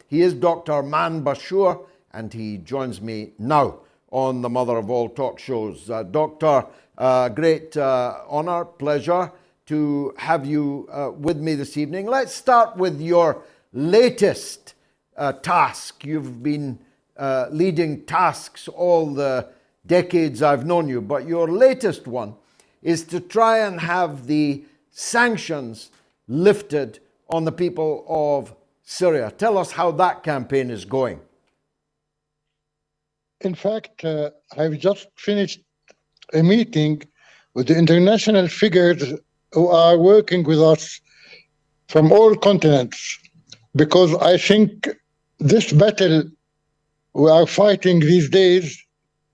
He is Dr. Ma'an Bashour, and he joins me now on the Mother of All talk shows. Doctor, great honor, pleasure to have you with me this evening. Let's start with your latest task. You've been leading tasks all the decades I've known you, but your latest one is to try and have the sanctions lifted on the people of Syria. Tell us how that campaign is going. In fact, I've just finished a meeting with the international figures who are working with us from all continents, because I think this battle we are fighting these days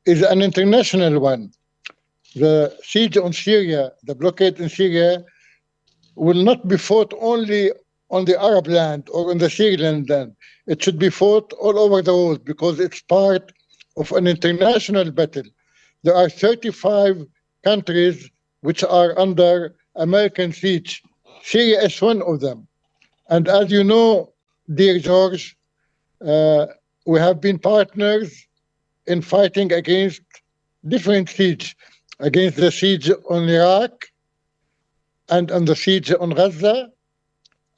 is an international one. The siege on Syria, the blockade in Syria, will not be fought only on the Arab land or on the Syrian land. It should be fought all over the world because it's part of an international battle. There are 35 countries which are under American siege. Syria is one of them. And as you know, dear George, we have been partners in fighting against different siege, against the siege on Iraq and on the siege on Gaza,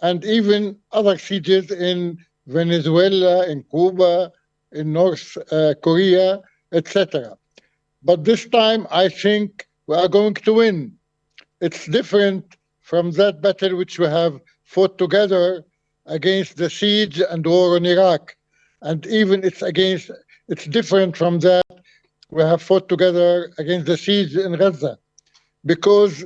and even other sieges in Venezuela, in Cuba, in North Korea, etc. But this time, I think we are going to win. It's different from that battle which we have fought together against the siege and war in Iraq. And even it's different from that we have fought together against the siege in Gaza, because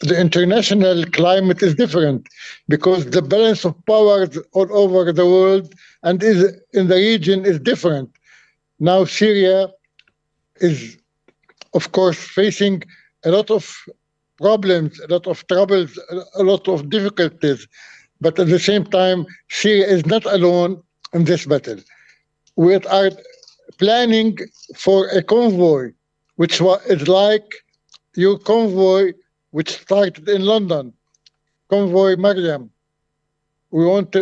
the international climate is different, because the balance of powers all over the world and in the region is different. Now Syria is, of course, facing a lot of problems, a lot of troubles, a lot of difficulties. But at the same time, Syria is not alone in this battle. We are planning for a convoy, which is like your convoy which started in London, Convoy Mariam. We want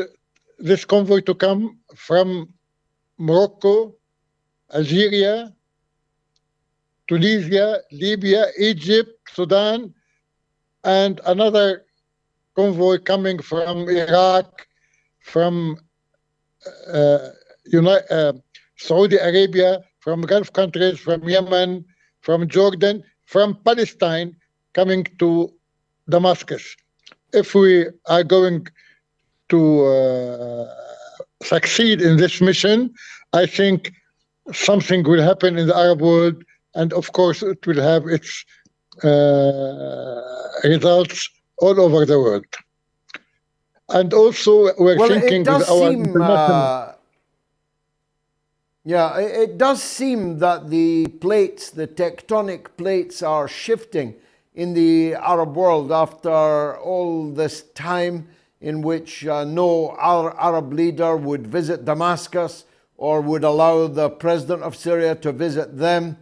this convoy to come from Morocco, Algeria, Tunisia, Libya, Egypt, Sudan, and another convoy coming from Iraq, from Saudi Arabia, from Gulf countries, from Yemen, from Jordan, from Palestine, coming to Damascus. If we are going to succeed in this mission, I think something will happen in the Arab world, and of course it will have its results all over the world. And also we're thinking with our international... it does seem that the tectonic plates are shifting in the Arab world after all this time in which no Arab leader would visit Damascus or would allow the president of Syria to visit them,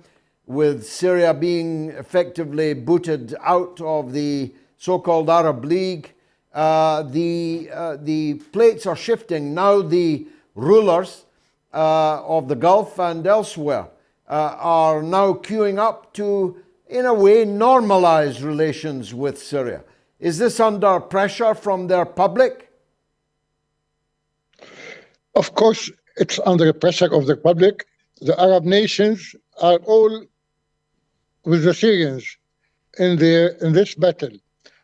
with Syria being effectively booted out of the so-called Arab League. The plates are shifting. Now the rulers of the Gulf and elsewhere are now queuing up to, in a way, normalize relations with Syria. Is this under pressure from their public? Of course, it's under pressure of the public. The Arab nations are all with the Syrians in this battle.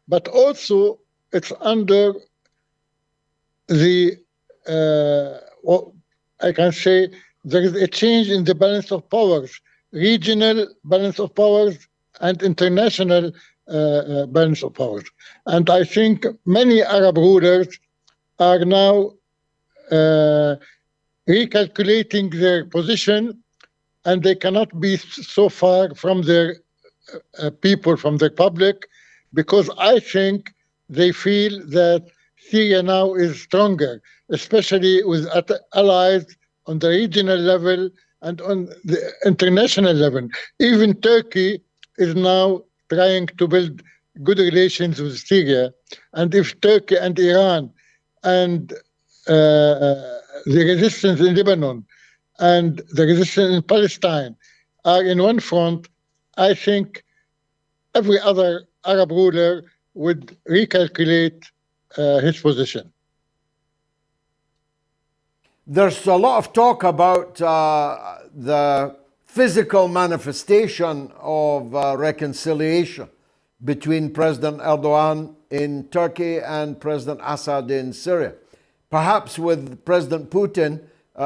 But also, it's under the, I can say, there is a change in the balance of powers, regional balance of powers and international balance of powers. And I think many Arab rulers are now recalculating their position, and they cannot be so far from their people, from their public, because I think they feel that Syria now is stronger, especially with allies on the regional level and on the international level. Even Turkey is now trying to build good relations with Syria. And if Turkey and Iran and the resistance in Lebanon and the resistance in Palestine are in one front, I think every other Arab ruler would recalculate his position. There's a lot of talk about the physical manifestation of reconciliation between President Erdogan in Turkey and President Assad in Syria. Perhaps with President Putin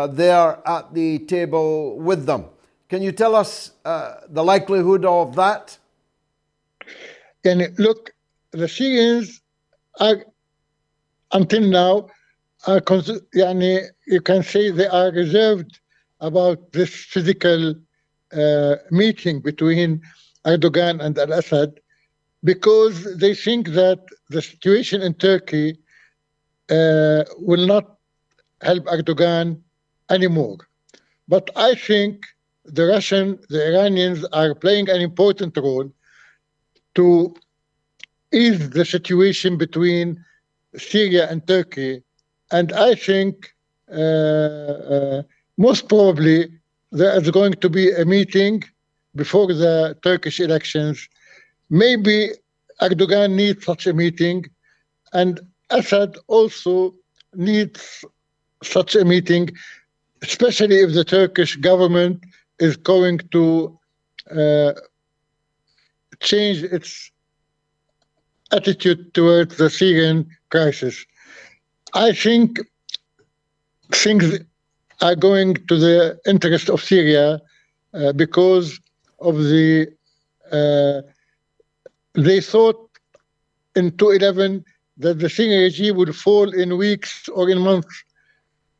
there at the table with them. Can you tell us the likelihood of that? And look, the Syrians are, until now, you can say they are reserved about this physical meeting between Erdogan and al-Assad because they think that the situation in Turkey will not help Erdogan anymore. But I think the Iranians are playing an important role to ease the situation between Syria and Turkey. And I think most probably there is going to be a meeting before the Turkish elections. Maybe Erdogan needs such a meeting, and Assad also needs such a meeting, especially if the Turkish government is going to change its attitude towards the Syrian crisis. I think things are going to the interest of Syria because of they thought in 2011 that the Syrian regime would fall in weeks or in months.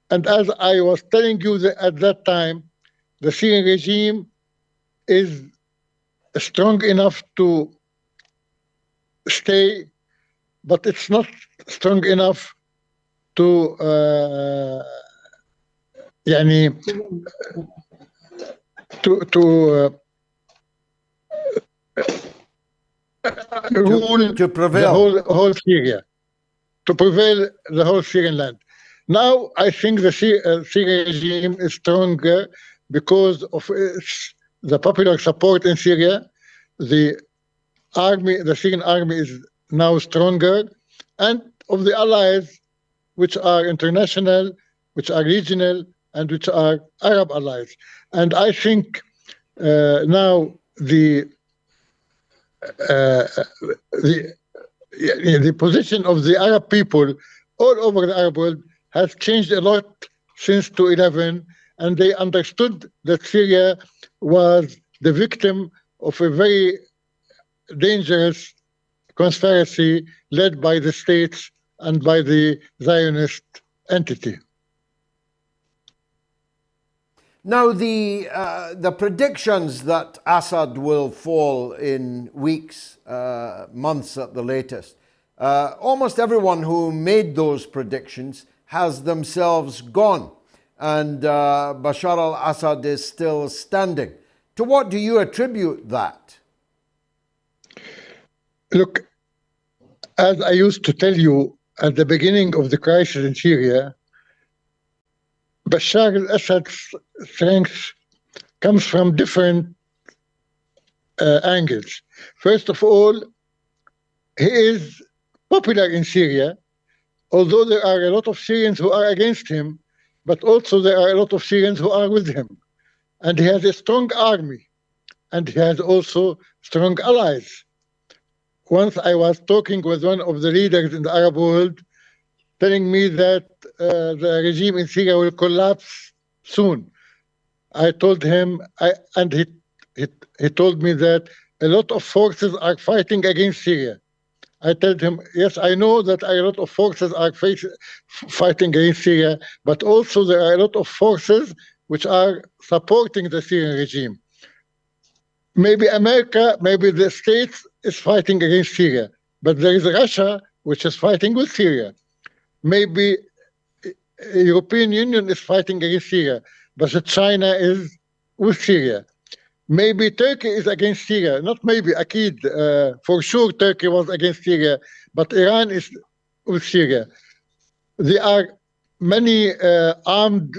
And as I was telling you at that time, the Syrian regime is strong enough to stay, but it's not strong enough to rule to prevail the whole Syria, to prevail the whole Syrian land. Now I think the Syrian regime is stronger because of the popular support in Syria. The Syrian army is now stronger, and of the allies, which are international, which are regional, and which are Arab allies. And I think now the position of the Arab people all over the Arab world has changed a lot since 2011, and they understood that Syria was the victim of a very dangerous conspiracy led by the states and by the Zionist entity. Now, the predictions that Assad will fall in weeks, months at the latest, almost everyone who made those predictions has themselves gone, and Bashar al-Assad is still standing. To what do you attribute that? Look, as I used to tell you at the beginning of the crisis in Syria, Bashar al-Assad's strength comes from different angles. First of all, he is popular in Syria, although there are a lot of Syrians who are against him, but also there are a lot of Syrians who are with him. And he has a strong army, and he has also strong allies. Once I was talking with one of the leaders in the Arab world, telling me that the regime in Syria will collapse soon. I told him, and he told me that a lot of forces are fighting against Syria. I told him, yes, I know that a lot of forces are fighting against Syria, but also there are a lot of forces which are supporting the Syrian regime. Maybe America, maybe the States is fighting against Syria, but there is Russia which is fighting with Syria. Maybe European Union is fighting against Syria, but China is with Syria. Maybe Turkey is against Syria, not maybe, Akid, for sure Turkey was against Syria, but Iran is with Syria. They are many armed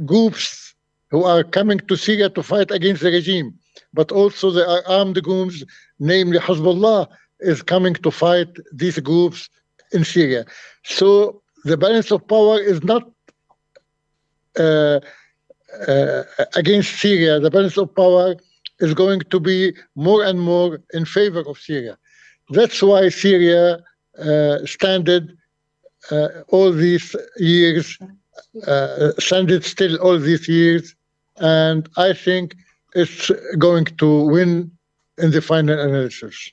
groups who are coming to Syria to fight against the regime, but also there are armed groups, namely Hezbollah, is coming to fight these groups in Syria. So the balance of power is not uh, against Syria. The balance of power is going to be more and more in favor of Syria. That's why Syria standed all these years, standed still all these years, and I think it's going to win in the final analysis.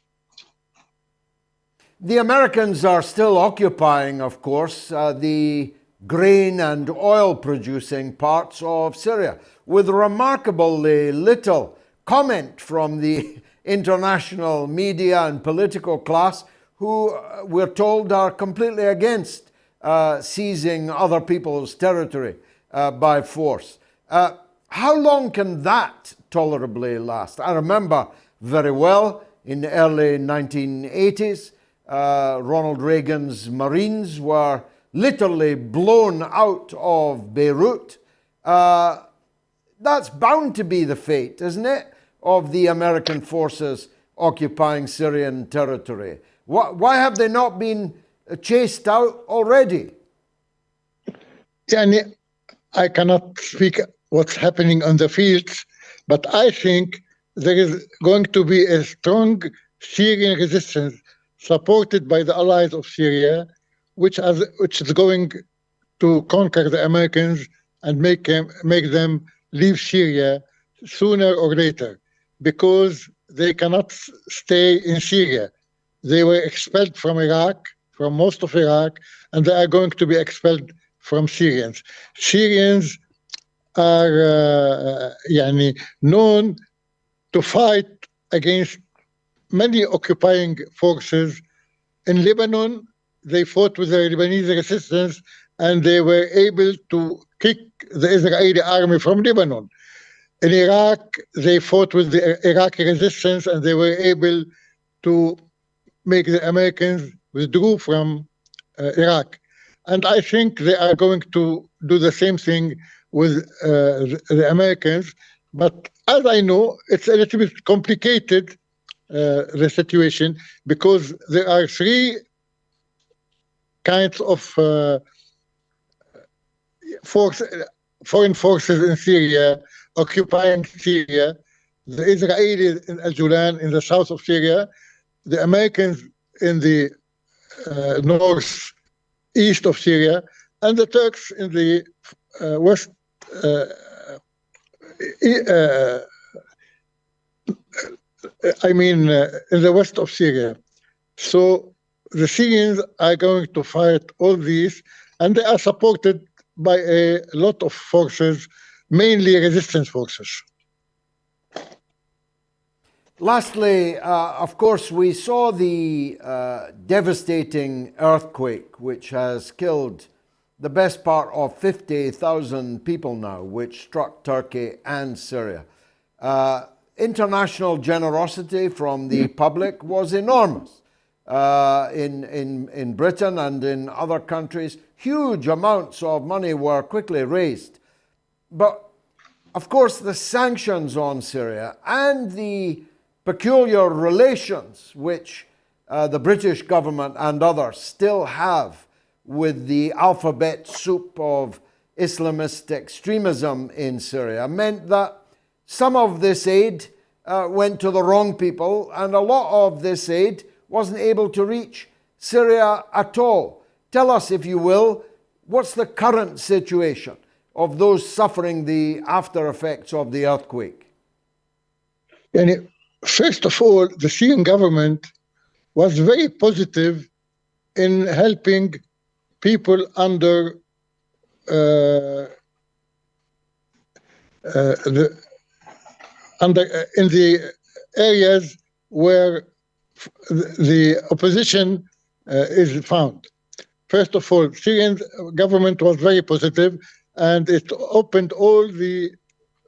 The Americans are still occupying, of course, the grain and oil producing parts of Syria, with remarkably little comment from the international media and political class, who we're told are completely against seizing other people's territory by force. How long can that tolerably last? I remember very well in the early 1980s, Ronald Reagan's Marines were literally blown out of Beirut. That's bound to be the fate, isn't it, of the American forces occupying Syrian territory? Why have they not been chased out already? Yani, I cannot speak what's happening on the fields, but I think there is going to be a strong Syrian resistance supported by the allies of Syria, which is going to conquer the Americans and make them leave Syria sooner or later, because they cannot stay in Syria. They were expelled from Iraq, from most of Iraq, and they are going to be expelled from Syrians. Syrians are known to fight against many occupying forces. In Lebanon, they fought with the Lebanese resistance, and they were able to kick the Israeli army from Lebanon. In Iraq, they fought with the Iraqi resistance, and they were able to make the Americans withdraw from Iraq. And I think they are going to do the same thing with the Americans. But as I know, it's a little bit complicated, the situation, because there are three kinds of foreign forces in Syria occupying Syria: the Israelis in Al-Julan in the south of Syria, the Americans in the northeast of Syria, and the Turks in the west. In the west of Syria. So the Syrians are going to fight all these, and they are supported by a lot of forces, mainly resistance forces. Lastly, of course, we saw the devastating earthquake, which has killed the best part of 50,000 people now, which struck Turkey and Syria. International generosity from the public was enormous. In Britain and in other countries, huge amounts of money were quickly raised. But of course, the sanctions on Syria and the peculiar relations which the British government and others still have with the alphabet soup of Islamist extremism in Syria meant that some of this aid went to the wrong people, and a lot of this aid wasn't able to reach Syria at all. Tell us, if you will, what's the current situation of those suffering the after effects of the earthquake? And first of all, the Syrian government was very positive in helping people under in the areas where the opposition is found. First of all, Syrian government was very positive, and it opened all the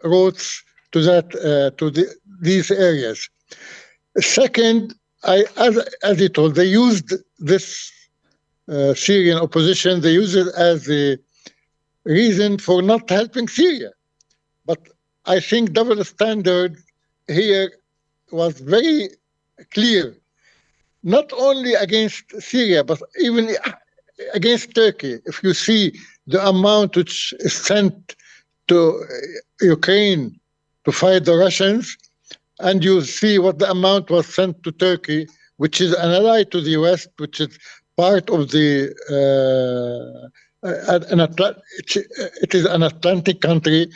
roads to these areas. Second, as you told, they used this Syrian opposition. They used it as the reason for not helping Syria. But I think double standard here was very clear, not only against Syria, but even against Turkey. If you see the amount which is sent to Ukraine to fight the Russians, and you see what the amount was sent to Turkey, which is an ally to the West, which is part of the it is an Atlantic country,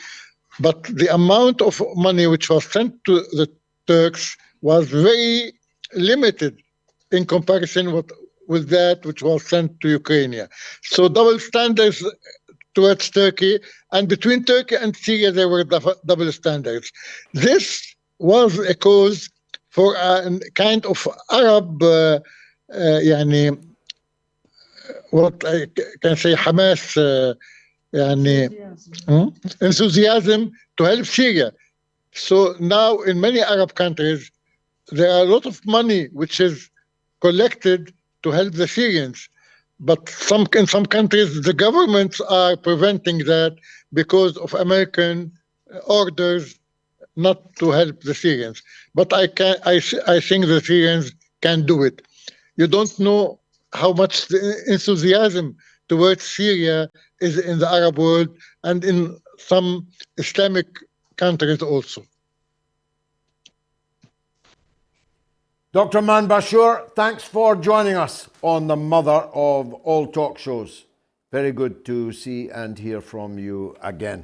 but the amount of money which was sent to the Turks was very limited in comparison with that which was sent to Ukraine. So double standards towards Turkey, and between Turkey and Syria there were double standards. This was a cause for a kind of Arab what I can say حماس enthusiasm to help Syria. So now in many Arab countries there are a lot of money which is collected to help the Syrians, but in some countries the governments are preventing that because of American orders not to help the Syrians. But I think the Syrians can do it. You don't know how much the enthusiasm towards Syria is in the Arab world and in some Islamic countries also. Dr. Ma'an Bashour, thanks for joining us on the mother of all talk shows. Very good to see and hear from you again.